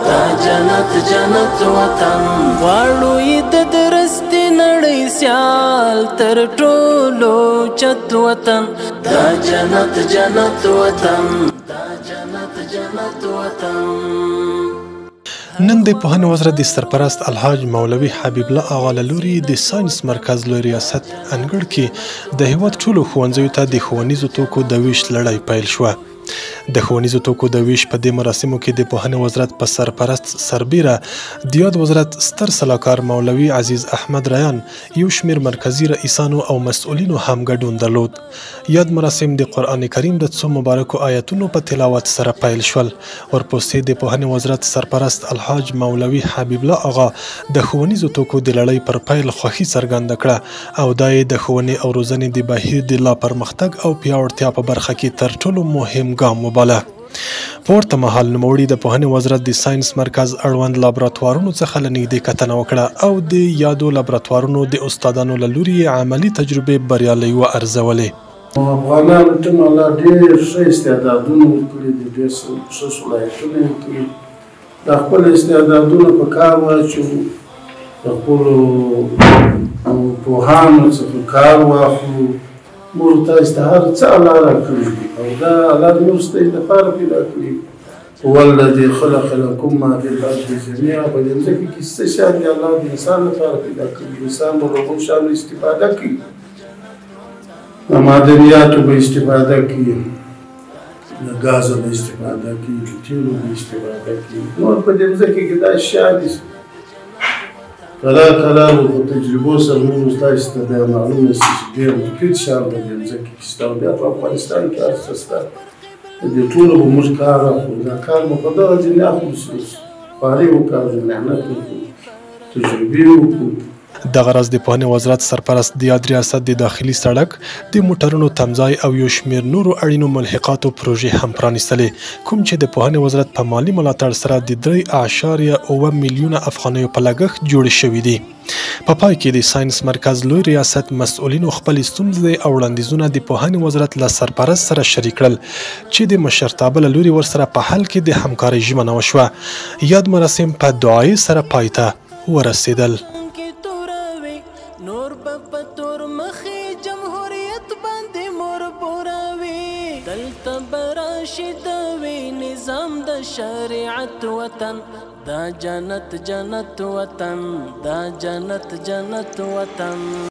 دا جنت جنت وطن غواړو یې د درستې نړۍ سیال تر ټولو چت وطن دا جنت جنت وطن دا جنت جنت وطن. نن د پوهنې وزارت د سرپرست الحاج مولوي حبیب الله اغا له لوري د ساینس مرکز لوی ریاست انګړ کې د هیواد ټولو ښوونځیو ته د ښوونیزو توکو د ویش لړۍ پیل شوه. د ښوونیزو توکو د ویش په دې مراسمو کې د پوهنې وزارت په سرپرست سربیره د یاد وزارت ستر سلاکار مولوي عزیز احمد ریان، یو شمیر مرکزي رئیسانو او مسؤلینو هم ګډون درلود. یاد مراسم د قرآن کریم د څو مبارکو آیتونو په تلاوت سره پیل شول. ورپسې د پوهنې وزارت سرپرست الحاج مولوي حبیب الله اغا د ښوونیزو توکو د لړۍ پر پیل خوښي څرګنده کړه او دا یې د ښوونې او روزنې د بهیر د لا پرمختګ او پیاوړتیا په برخه کې تر ټولو مهم ګام وباله. په ورته مهال نوموړي د پوهنې وزارت د ساینس مرکز اړوند لابراتوارونو څخه له نږدې کتنه وکړه او د یادو لابراتوارونو د استادانو له لوري عملي تجربې بریالۍ وارزولې. افغانانو ته الله ډېر ښه استعدادونه ورکړي دي، ډېر ښه صلاحیتونه یې ورکړي. دا خپل استعدادونه په کار واچوو، د خپلو پوهانو څخه کار واخلو. موږ تاسو ته هر څه الله راکړي دي او دا الله موږ ستاسو لپاره پیدا کړي. هو الذي خلق لكم ما في الارض جميعا. په دې ځکه کې څه شی دی الله د انسان لپاره پیدا کړي. انسان به له کوم شی استفاده کوي، د معدنیاتو به استفاده کوي، د ګازو به استفاده کوي، د تیلو به استفاده کوي. نور په دې ځکه کې دا شی دي کله په تجربو سره موږ تاسو ته بیا معلومه شي چې ډېر مفید شیان په دې ځکه کې شته. بیا په افغانستان کې هر څه شته، د ټولو به موږ کار اخلو. دا کار مو په دغه ځینې اخلو، خواري وکړو، محنت وکړو، تجربې وکړو. دغه راز د پوهنې وزارت سرپرست د یاد ریاست د داخلي سړک، د موټرونو تمځای او یو شمیر نورو اړینو ملحقاتو پروژې هم پرانیستلې، کوم چې د پوهنې وزارت په مالي ملاتړ سره د 3.7 میلیونه افغانیو په لګښت جوړې شوي دي. په پای کې د ساینس مرکز لوی ریاست مسؤلینو خپلې ستونزې او وړاندیزونه د پوهنې وزارت له سرپرست سره شریک کړل چې د مشرتابه له لوري ورسره په حل کې د همکارۍ ژمنه وشوه. یاد مراسم په دعایي سره پای ته ورسېدل. نور بپتور مخی جمهوریت باندې مور بوراوي دلته براشد وی نظام د شریعت وطن دا جنت جنت وطن دا جنت جنت وطن.